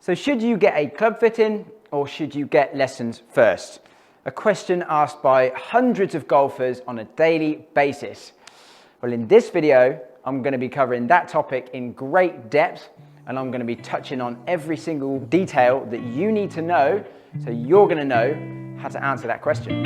So should you get a club fitting or should you get lessons first? A question asked by hundreds of golfers on a daily basis. Well, in this video, I'm going to be covering that topic in great depth, and I'm going to be touching on every single detail that you need to know so you're going to know how to answer that question.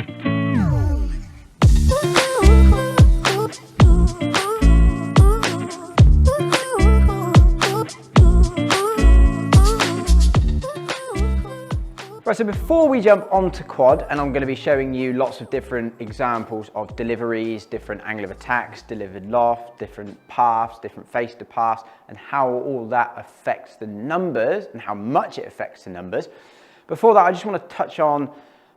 Right, so before we jump onto quad, and I'm going to be showing you lots of different examples of deliveries, different angle of attacks, delivered loft, different paths, different face to paths, and how all that affects the numbers and how much it affects the numbers. Before that, I just want to touch on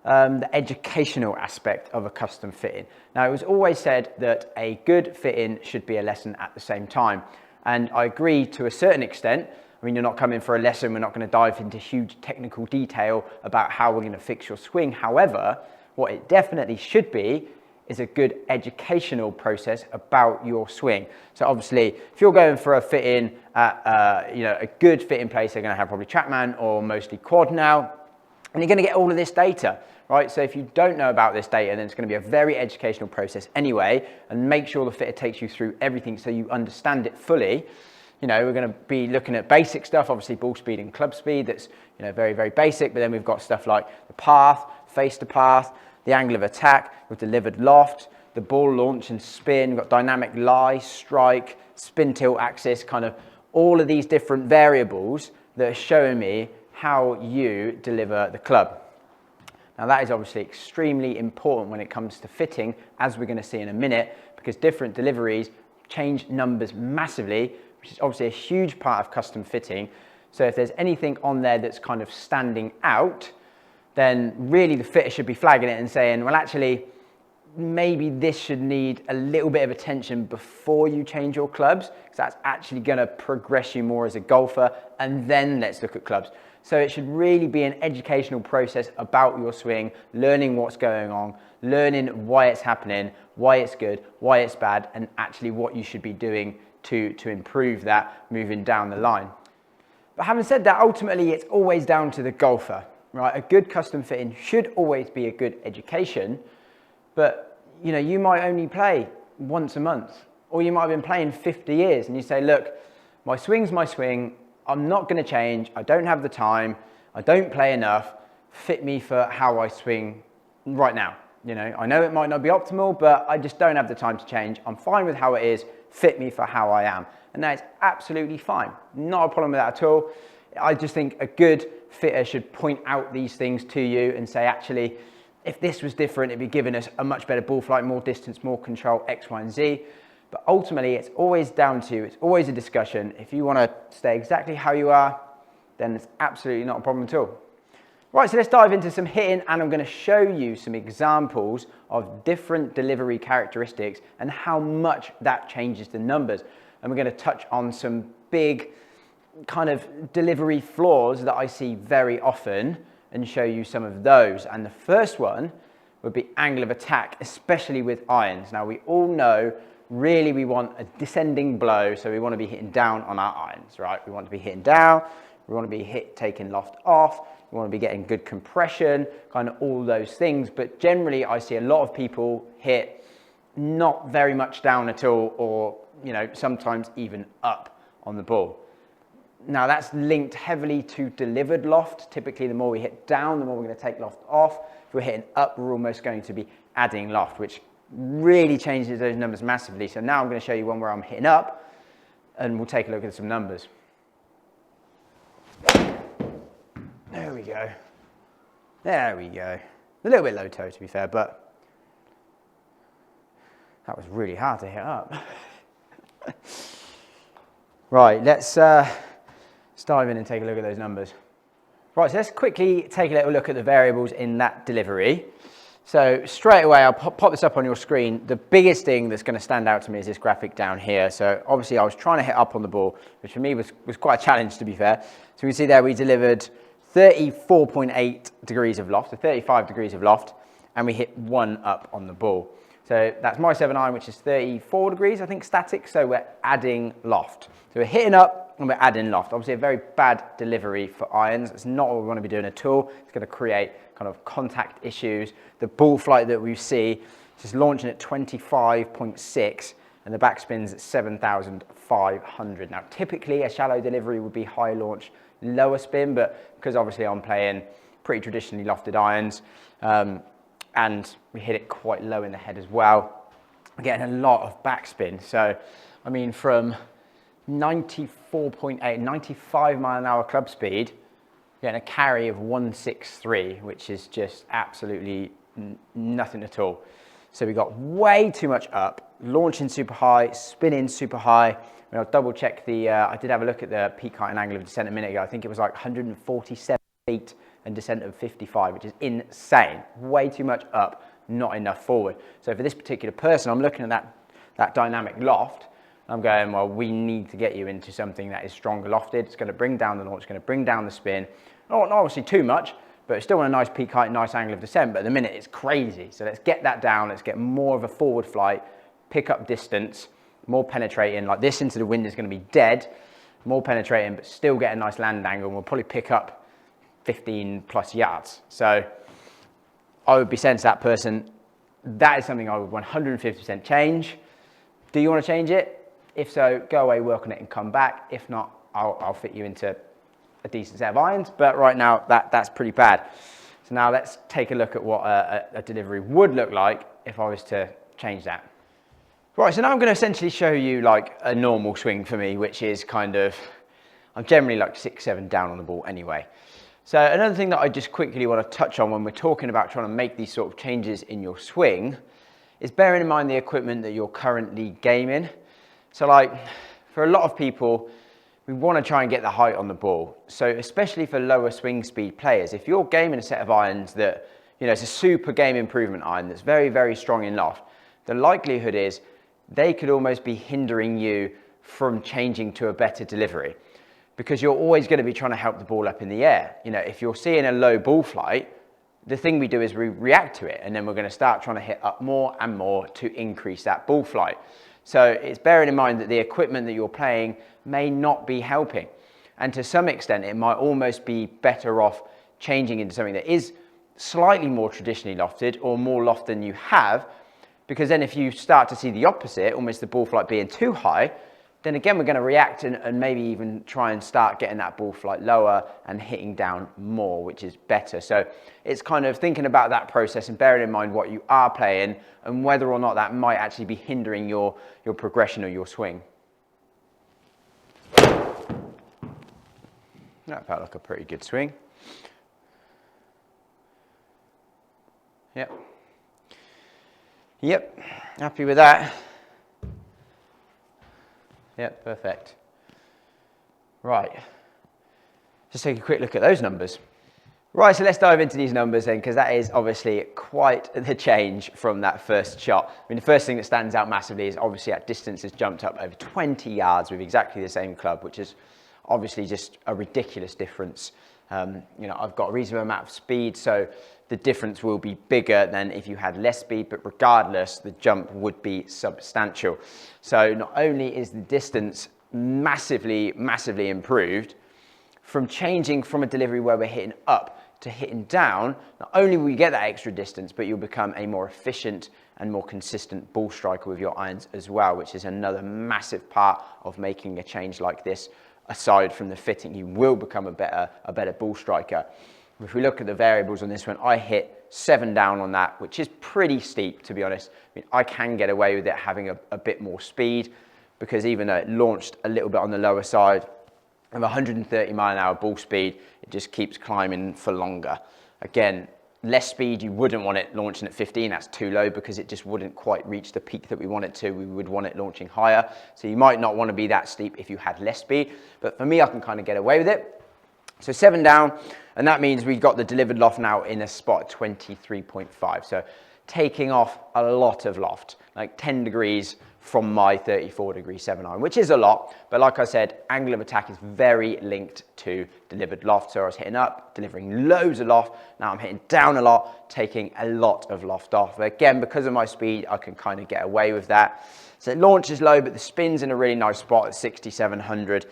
the educational aspect of a custom fitting. Now, it was always said that a good fitting should be a lesson at the same time, and I agree to a certain extent. I mean, you're not coming for a lesson, we're not going to dive into huge technical detail about how we're going to fix your swing. However, what it definitely should be is a good educational process about your swing. So obviously, if you're going for a fit-in at a good fit-in place, they're going to have probably TrackMan or mostly Quad now, and you're going to get all of this data, right? So if you don't know about this data, then it's going to be a very educational process anyway, and make sure the fitter takes you through everything so you understand it fully. You know, we're going to be looking at basic stuff, obviously ball speed and club speed, that's, you know, very, very basic, but then we've got stuff like the path, face to path, the angle of attack, with delivered loft, the ball launch and spin, we've got dynamic lie, strike, spin tilt axis, kind of all of these different variables that are showing me how you deliver the club. Now that is obviously extremely important when it comes to fitting, as we're going to see in a minute, because different deliveries change numbers massively, which is obviously a huge part of custom fitting. So if there's anything on there that's kind of standing out, then really the fitter should be flagging it and saying, well, actually, maybe this should need a little bit of attention before you change your clubs, because that's actually going to progress you more as a golfer, and then let's look at clubs. So it should really be an educational process about your swing, learning what's going on, learning why it's happening, why it's good, why it's bad, and actually what you should be doing to improve that moving down the line. But having said that, ultimately it's always down to the golfer, right? A good custom fitting should always be a good education, but you know, you might only play once a month, or you might have been playing 50 years and you say, look, my swing's my swing, I'm not going to change, I don't have the time, I don't play enough, fit me for how I swing right now. You know, I know it might not be optimal, but I just don't have the time to change. I'm fine with how it is, fit me for how I am. And that is absolutely fine. Not a problem with that at all. I just think a good fitter should point out these things to you and say, actually, if this was different, it'd be giving us a much better ball flight, more distance, more control, X, Y, and Z. But ultimately, it's always down to you. It's always a discussion. If you want to stay exactly how you are, then it's absolutely not a problem at all. Right, so let's dive into some hitting, and I'm going to show you some examples of different delivery characteristics and how much that changes the numbers. And we're going to touch on some big kind of delivery flaws that I see very often and show you some of those. And the first one would be angle of attack, especially with irons. Now we all know really we want a descending blow, so we want to be hitting down on our irons, right? We want to be hitting down, we want to be taking loft off, we want to be getting good compression, kind of all those things. But generally I see a lot of people hit not very much down at all, or you know, sometimes even up on the ball. Now that's linked heavily to delivered loft. Typically the more we hit down, the more we're going to take loft off. If we're hitting up, we're almost going to be adding loft, which really changes those numbers massively. So now I'm going to show you one where I'm hitting up, and we'll take a look at some numbers. There we go. There we go. A little bit low toe to be fair, but that was really hard to hit up. Right, let's dive in and take a look at those numbers. Right, so let's quickly take a little look at the variables in that delivery. So straight away, I'll pop this up on your screen. The biggest thing that's going to stand out to me is this graphic down here. So obviously I was trying to hit up on the ball, which for me was quite a challenge to be fair. So we can see there we delivered 34.8 degrees of loft, so 35 degrees of loft, and we hit 1 up on the ball. So that's my 7 iron, which is 34 degrees, I think, static. So we're adding loft. So we're hitting up, and we're adding loft. Obviously a very bad delivery for irons. It's not what we want to be doing at all. It's going to create kind of contact issues. The ball flight that we see is just launching at 25.6 and the backspin's at 7,500. Now typically a shallow delivery would be high launch, lower spin, but because obviously I'm playing pretty traditionally lofted irons, and we hit it quite low in the head as well, we're getting a lot of backspin. So, I mean, from 94.8, 95 mile an hour club speed, getting a carry of 163, which is just absolutely nothing at all. So we got way too much up, launching super high, spinning super high. I mean, I'll double check the, I did have a look at the peak height and angle of descent a minute ago. I think it was like 147 feet and descent of 55, which is insane. Way too much up, not enough forward. So for this particular person, I'm looking at that dynamic loft. I'm going, well, we need to get you into something that is stronger lofted. It's going to bring down the launch, it's going to bring down the spin. Not obviously too much, but it's still on a nice peak height, nice angle of descent. But at the minute, it's crazy. So let's get that down. Let's get more of a forward flight, pick up distance, more penetrating. Like this into the wind is going to be dead, more penetrating, but still get a nice land angle. And we'll probably pick up 15 plus yards. So I would be saying to that person, that is something I would 150% change. Do you want to change it? If so, go away, work on it and come back. If not, I'll fit you into a decent set of irons. But right now, that's pretty bad. So now let's take a look at what a delivery would look like if I was to change that. Right, so now I'm going to essentially show you like a normal swing for me, which is kind of, I'm generally like 6, 7 down on the ball anyway. So another thing that I just quickly want to touch on when we're talking about trying to make these sort of changes in your swing is bearing in mind the equipment that you're currently gaming. So like for a lot of people, we want to try and get the height on the ball. So especially for lower swing speed players, if you're gaming a set of irons that, you know, it's a super game improvement iron that's very, very strong in loft, the likelihood is they could almost be hindering you from changing to a better delivery, because you're always going to be trying to help the ball up in the air. You know, if you're seeing a low ball flight, the thing we do is we react to it, and then we're going to start trying to hit up more and more to increase that ball flight. So it's bearing in mind that the equipment that you're playing may not be helping. And to some extent, it might almost be better off changing into something that is slightly more traditionally lofted or more loft than you have, because then if you start to see the opposite, almost the ball flight being too high, then again, we're going to react and maybe even try and start getting that ball flight lower and hitting down more, which is better. So it's kind of thinking about that process and bearing in mind what you are playing and whether or not that might actually be hindering your progression or your swing. That felt like a pretty good swing. Yep, happy with that. Yep, perfect. Right, just take a quick look at those numbers. Right, so let's dive into these numbers then, because that is obviously quite the change from that first shot. I mean, the first thing that stands out massively is obviously that distance has jumped up over 20 yards with exactly the same club, which is obviously just a ridiculous difference. You know, I've got a reasonable amount of speed, so the difference will be bigger than if you had less speed, but regardless, the jump would be substantial. So not only is the distance massively, massively improved, from changing from a delivery where we're hitting up to hitting down, not only will you get that extra distance, but you'll become a more efficient and more consistent ball striker with your irons as well, which is another massive part of making a change like this. Aside from the fitting, you will become a better ball striker. If we look at the variables on this one, I hit 7 down on that, which is pretty steep, to be honest. I mean, I can get away with it having a bit more speed, because even though it launched a little bit on the lower side of 130 mile an hour ball speed, it just keeps climbing for longer. Again, less speed, you wouldn't want it launching at 15, that's too low, because it just wouldn't quite reach the peak that we want it to. We would want it launching higher. So you might not want to be that steep if you had less speed, but for me, I can kind of get away with it. So 7 down, and that means we've got the delivered loft now in a spot 23.5. So taking off a lot of loft, like 10 degrees from my 34 degree 7 iron, which is a lot. But like I said, angle of attack is very linked to delivered loft. So I was hitting up, delivering loads of loft. Now I'm hitting down a lot, taking a lot of loft off. But again, because of my speed, I can kind of get away with that. So it launches low, but the spin's in a really nice spot at 6,700.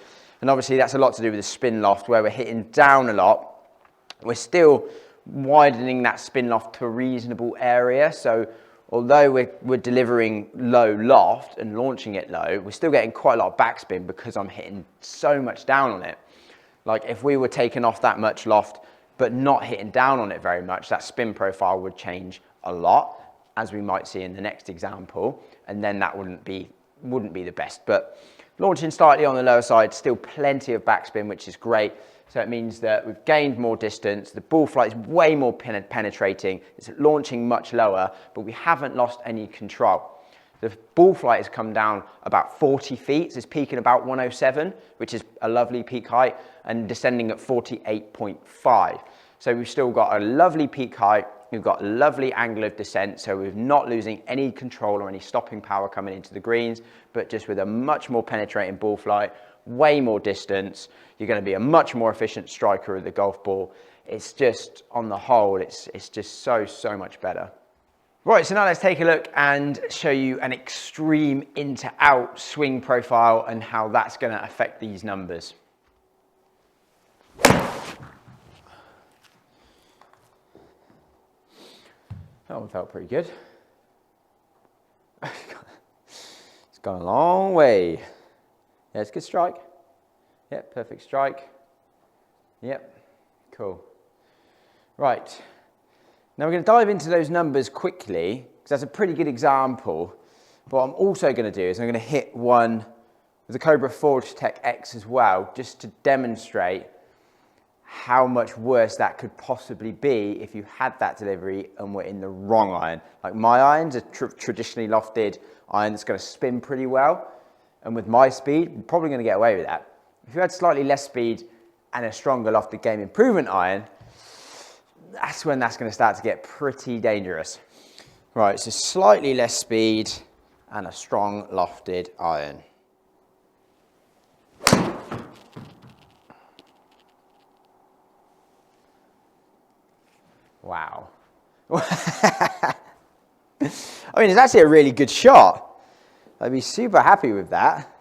And obviously that's a lot to do with the spin loft, where we're hitting down a lot. We're still widening that spin loft to a reasonable area. So although we're delivering low loft and launching it low, we're still getting quite a lot of backspin because I'm hitting so much down on it. Like if we were taking off that much loft, but not hitting down on it very much, that spin profile would change a lot, as we might see in the next example. And then that wouldn't be the best. But launching slightly on the lower side, still plenty of backspin, which is great. So it means that we've gained more distance. The ball flight is way more penetrating. It's launching much lower, but we haven't lost any control. The ball flight has come down about 40 feet. It's peaking about 107, which is a lovely peak height, and descending at 48.5. So we've still got a lovely peak height. We've got a lovely angle of descent, so we're not losing any control or any stopping power coming into the greens, but just with a much more penetrating ball flight, way more distance. You're going to be a much more efficient striker of the golf ball. It's just, on the whole, it's just so much better. Right, so now let's take a look and show you an extreme in to out swing profile and how that's going to affect these numbers. That one felt pretty good. It's gone a long way. Yeah, it's a good strike. Yep, perfect strike. Yep, cool. Right, now we're going to dive into those numbers quickly, because that's a pretty good example. But what I'm also going to do is I'm going to hit one with the Cobra Forge Tech X as well, just to demonstrate how much worse that could possibly be if you had that delivery and were in the wrong iron. Like my iron's a traditionally lofted iron that's going to spin pretty well. And with my speed, I'm probably going to get away with that. If you had slightly less speed and a stronger lofted game improvement iron, that's when that's going to start to get pretty dangerous. Right, so slightly less speed and a strong lofted iron. Wow. I mean, it's actually a really good shot. I'd be super happy with that.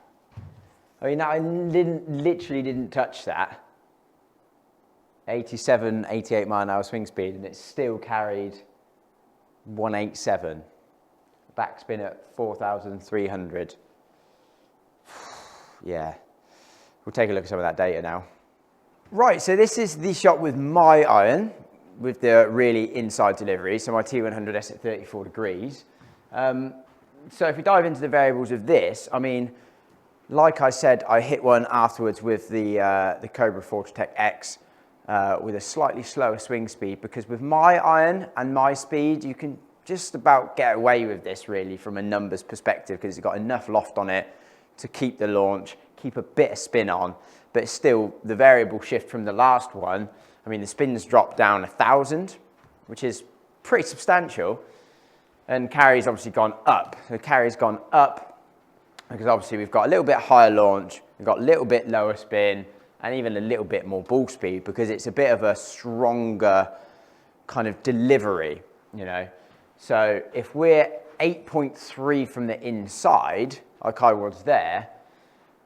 I mean, I literally didn't touch that. 87, 88 mile an hour swing speed, and it still carried 187. Backspin at 4,300. Yeah. We'll take a look at some of that data now. Right, so this is the shot with my iron, with the really inside delivery, so my T100S at 34 degrees. So if we dive into the variables of this, I mean, like I said, I hit one afterwards with the Cobra Forge Tech X with a slightly slower swing speed, because with my iron and my speed, you can just about get away with this really from a numbers perspective, because it's got enough loft on it to keep the launch, keep a bit of spin on, but still the variable shift from the last one. I mean, the spin's dropped down 1,000, which is pretty substantial, and carry's obviously gone up. So carry's gone up because obviously we've got a little bit higher launch, we've got a little bit lower spin, and even a little bit more ball speed, because it's a bit of a stronger kind of delivery, you know. So if we're 8.3 from the inside, like I was there,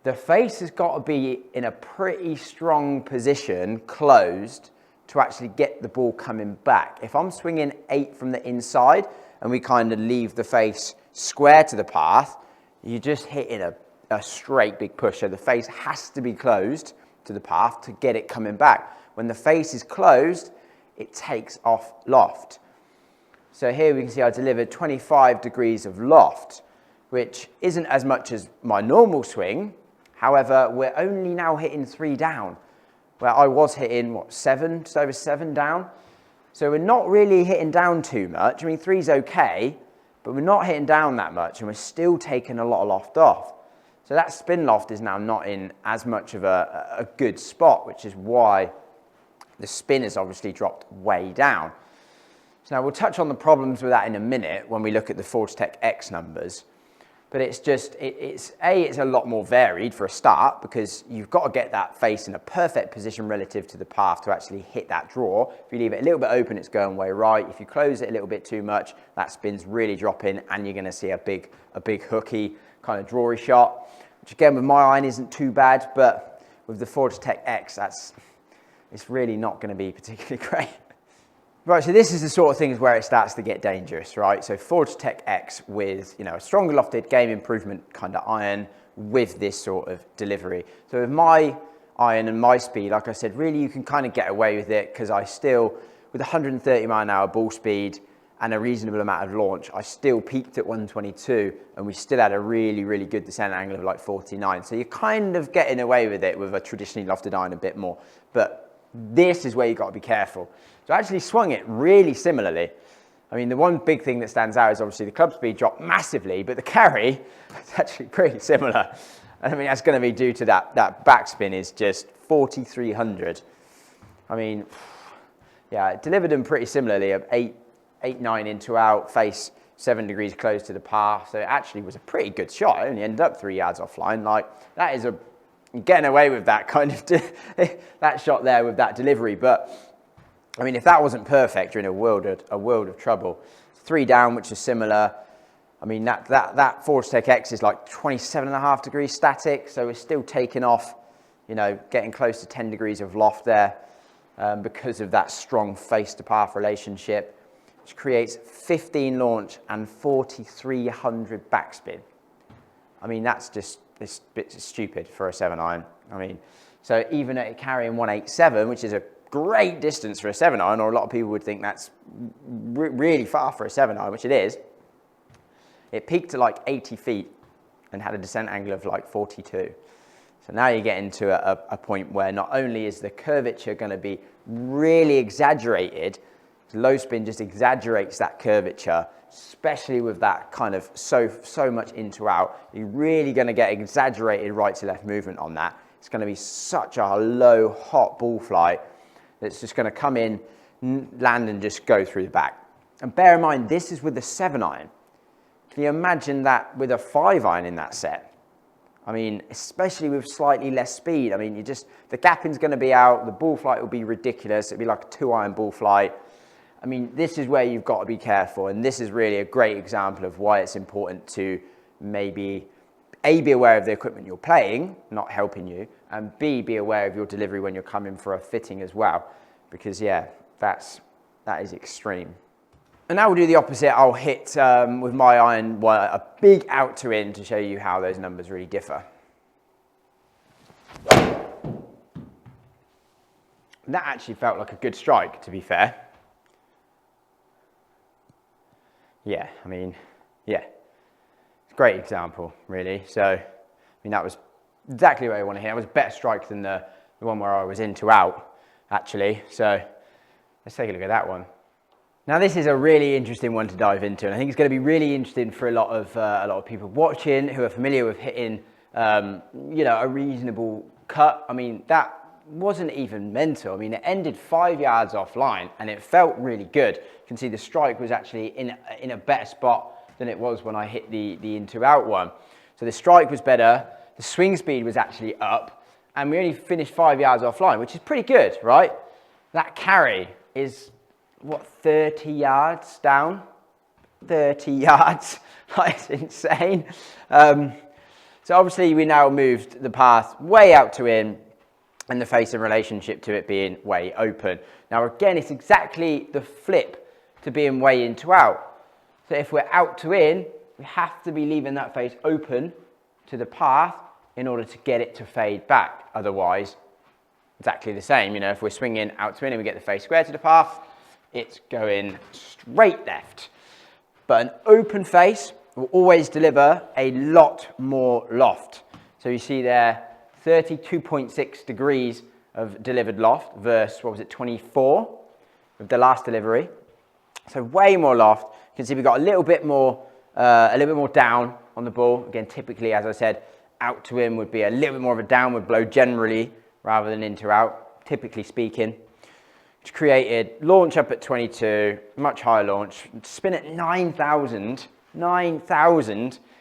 the face has got to be in a pretty strong position, closed, to actually get the ball coming back. If I'm swinging 8 from the inside and we kind of leave the face square to the path, you're just hitting a straight big push. So the face has to be closed to the path to get it coming back. When the face is closed, it takes off loft. So here we can see I delivered 25 degrees of loft, which isn't as much as my normal swing. However, we're only now hitting 3 down, where I was hitting, what, 7, just over 7 down. So we're not really hitting down too much. I mean, 3's okay, but we're not hitting down that much, and we're still taking a lot of loft off. So that spin loft is now not in as much of a good spot, which is why the spin has obviously dropped way down. So now we'll touch on the problems with that in a minute when we look at the Forge Tech X numbers. But it's just, it's a lot more varied for a start, because you've got to get that face in a perfect position relative to the path to actually hit that draw. If you leave it a little bit open, it's going way right. If you close it a little bit too much, that spin's really dropping, and you're going to see a big hooky kind of drawy shot, which again with my iron isn't too bad, but with the Forge Tech X, it's really not going to be particularly great. Right, so this is the sort of things where it starts to get dangerous, right? So Forge Tech X with, you know, a stronger lofted game improvement kind of iron with this sort of delivery. So with my iron and my speed, like I said, really you can kind of get away with it because I still, with 130 mile an hour ball speed and a reasonable amount of launch, I still peaked at 122 and we still had a really, really good descent angle of like 49. So you're kind of getting away with it with a traditionally lofted iron a bit more. But this is where you've got to be careful. So I actually swung it really similarly. I mean, the one big thing that stands out is obviously the club speed dropped massively, but the carry is actually pretty similar. And I mean, that's going to be due to that backspin is just 4,300. I mean, yeah, it delivered them pretty similarly of 8, 9 into out, face 7 degrees close to the par. So it actually was a pretty good shot. I only ended up 3 yards offline. Like, that is getting away with that kind of, that shot there with that delivery. But I mean, if that wasn't perfect, you're in a world of trouble. 3 down, which is similar. I mean, that Forge Tech X is like 27.5 degrees static, so it's still taking off, you know, getting close to 10 degrees of loft there because of that strong face-to-path relationship, which creates 15 launch and 4,300 backspin. I mean, that's just this bit stupid for a 7-iron. I mean, so even at carrying 187, which is a great distance for a 7-iron, or a lot of people would think that's really far for a 7-iron, which it is. It peaked at like 80 feet and had a descent angle of like 42. So now you get into a point where not only is the curvature going to be really exaggerated, low spin just exaggerates that curvature, especially with that kind of so much into out. You're really going to get exaggerated right to left movement on that. It's going to be such a low, hot ball flight that's just going to come in, land and just go through the back. And bear in mind, this is with the 7-iron. Can you imagine that with a 5-iron in that set? I mean, especially with slightly less speed. I mean, the gapping's going to be out, the ball flight will be ridiculous. It'll be like a 2-iron ball flight. I mean, this is where you've got to be careful. And this is really a great example of why it's important to maybe A, be aware of the equipment you're playing, not helping you, and B, be aware of your delivery when you're coming for a fitting as well. Because yeah, that is extreme. And now we'll do the opposite. I'll hit with my iron a big out to in to show you how those numbers really differ. That actually felt like a good strike, to be fair. Yeah, I mean, yeah. It's a great example, really. So, I mean, that was exactly what I want to hit. It was a better strike than the one where I was in to out, actually. So, let's take a look at that one. Now this is a really interesting one to dive into, and I think it's going to be really interesting for a lot of people watching who are familiar with hitting, you know, a reasonable cut. I mean, that wasn't even mental. I mean, it ended 5 yards offline, and it felt really good. You can see the strike was actually in a better spot than it was when I hit the into out one. So the strike was better, the swing speed was actually up, and we only finished 5 yards offline, which is pretty good, right? That carry is, what, 30 yards down? 30 yards, that's insane. So obviously we now moved the path way out to in, and the face in relationship to it being way open. Now again, it's exactly the flip to being way in to out. So if we're out to in, we have to be leaving that face open to the path in order to get it to fade back. Otherwise, exactly the same. You know, if we're swinging out to in and we get the face square to the path, it's going straight left. But an open face will always deliver a lot more loft. So you see there, 32.6 degrees of delivered loft versus, what was it, 24 with the last delivery. So way more loft. You can see we've got a little bit more down on the ball. Again, typically, as I said, out to in would be a little bit more of a downward blow generally rather than into out, typically speaking. Which created launch up at 22, much higher launch, spin at 9,000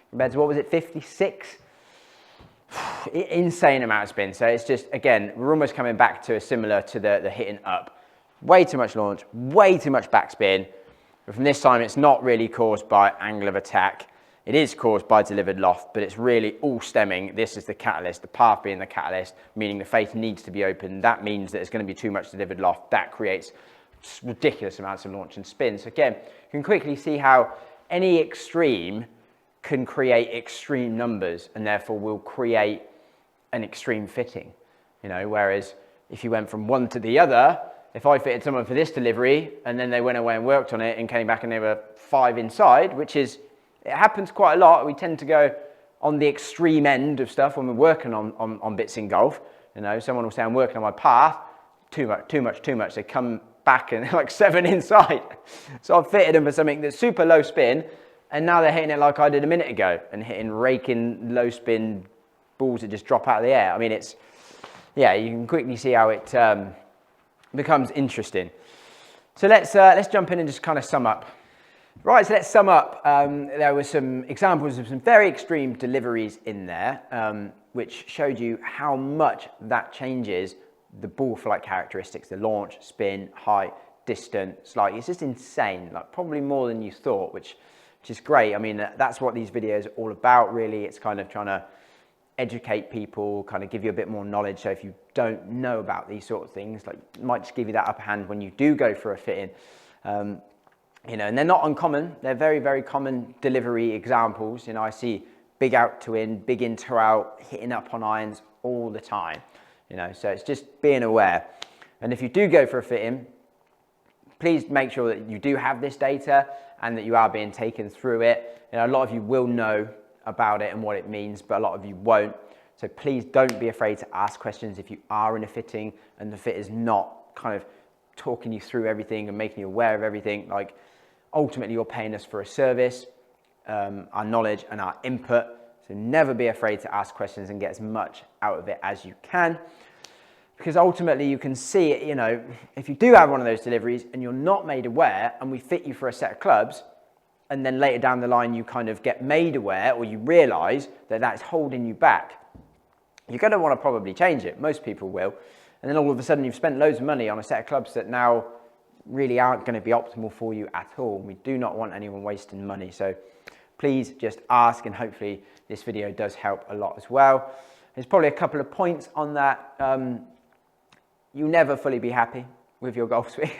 compared to, what was it, 56? Insane amount of spin. So it's just, again, we're almost coming back to similar to the hitting up. Way too much launch, way too much backspin. But from this time, it's not really caused by angle of attack. it is caused by delivered loft, but it's really all stemming. This is the catalyst, the path being the catalyst, meaning the face needs to be open. That means that there's going to be too much delivered loft. That creates ridiculous amounts of launch and spin. So again, you can quickly see how any extreme can create extreme numbers, and therefore will create an extreme fitting. You know, whereas if you went from one to the other, if I fitted someone for this delivery and then they went away and worked on it and came back and they were 5 inside, which is, it happens quite a lot. We tend to go on the extreme end of stuff when we're working on bits in golf. You know, someone will say, I'm working on my path, too much. They come back and they're like 7 inside. So I've fitted them for something that's super low spin, and now they're hitting it like I did a minute ago and hitting raking low spin balls that just drop out of the air. I mean, it's, yeah, you can quickly see how it becomes interesting. So let's jump in and just kind of sum up. Right, so let's sum up. There were some examples of some very extreme deliveries in there, which showed you how much that changes the ball flight characteristics, the launch, spin, height, distance. Like, it's just insane, like probably more than you thought, which is great. I mean, that's what these videos are all about, really. It's kind of trying to educate people, kind of give you a bit more knowledge. So if you don't know about these sort of things, like, it might just give you that upper hand when you do go for a fitting. You know, and they're not uncommon. They're very, very common delivery examples. You know, I see big out to in, big in to out, hitting up on irons all the time. You know, so it's just being aware. And if you do go for a fitting, please make sure that you do have this data and that you are being taken through it. You know, a lot of you will know about it and what it means, but a lot of you won't. So please don't be afraid to ask questions if you are in a fitting and the fit is not kind of talking you through everything and making you aware of everything. Like, ultimately, you're paying us for a service, our knowledge and our input. So never be afraid to ask questions and get as much out of it as you can. Because ultimately you can see it, you know, if you do have one of those deliveries and you're not made aware and we fit you for a set of clubs, and then later down the line you kind of get made aware or you realize that that's holding you back, you're going to want to probably change it. Most people will. And then all of a sudden you've spent loads of money on a set of clubs that now really aren't going to be optimal for you at all. We do not want anyone wasting money. So please just ask, and hopefully this video does help a lot as well. There's probably a couple of points on that. You'll never fully be happy with your golf swing.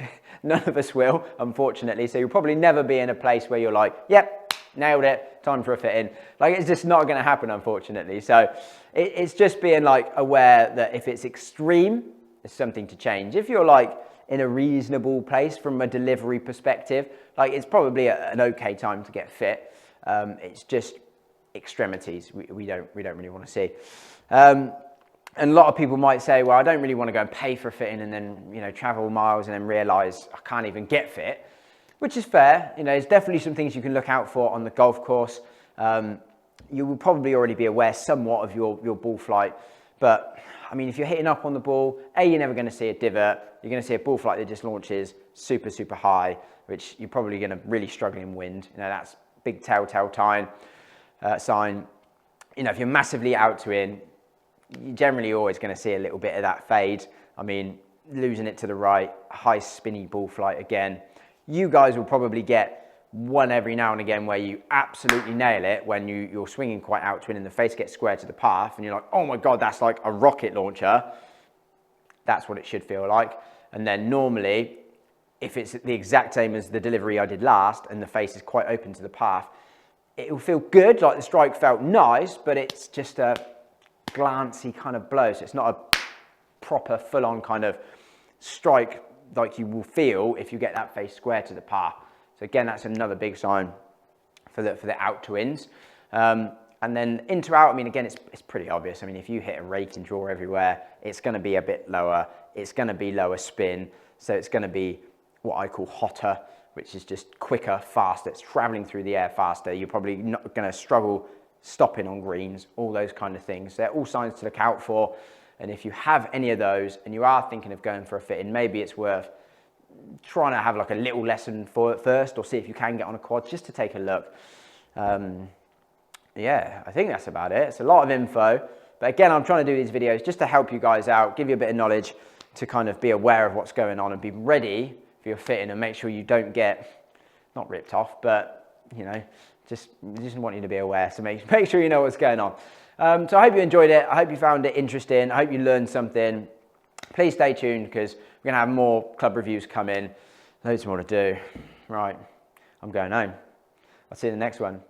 None of us will, unfortunately. So you'll probably never be in a place where you're like, yep, nailed it, time for a fit in. Like, it's just not going to happen, unfortunately. So it's just being like aware that if it's extreme, there's something to change. If you're like in a reasonable place from a delivery perspective, like, it's probably an okay time to get fit. It's just extremities we don't really want to see. And a lot of people might say, well, I don't really want to go and pay for a fitting and then, you know, travel miles and then realize I can't even get fit, which is fair. You know, there's definitely some things you can look out for on the golf course. You will probably already be aware somewhat of your ball flight, but I mean, if you're hitting up on the ball, you're never going to see a divot. You're going to see a ball flight that just launches super, super high, which you're probably going to really struggle in wind. You know, that's big telltale sign. You know, if you're massively out to in, you're generally always going to see a little bit of that fade. I mean, losing it to the right, high spinny ball flight again. You guys will probably get one every now and again where you absolutely nail it when you're swinging quite out to in and the face gets square to the path and you're like, oh my God, that's like a rocket launcher. That's what it should feel like. And then normally, if it's the exact same as the delivery I did last and the face is quite open to the path, it will feel good, like the strike felt nice, but it's just a glancy kind of blow. So it's not a proper full-on kind of strike like you will feel if you get that face square to the path. So again, that's another big sign for the out to ins. And then in to out, I mean, again, it's pretty obvious. I mean, if you hit a rake and draw everywhere, it's going to be a bit lower. It's going to be lower spin. So it's going to be what I call hotter, which is just quicker, faster. It's traveling through the air faster. You're probably not going to struggle stopping on greens, all those kind of things. They're all signs to look out for. And if you have any of those and you are thinking of going for a fit in, maybe it's worth trying to have like a little lesson for it first, or see if you can get on a quad just to take a look. Yeah, I think that's about it. It's a lot of info, but again, I'm trying to do these videos just to help you guys out, give you a bit of knowledge to kind of be aware of what's going on and be ready for your fitting, and make sure you don't get, not ripped off, but, you know, just want you to be aware. So make sure you know what's going on. So I hope you enjoyed it. I hope you found it interesting. I hope you learned something. Please stay tuned because we're going to have more club reviews come in. Loads more to do. Right, I'm going home. I'll see you in the next one.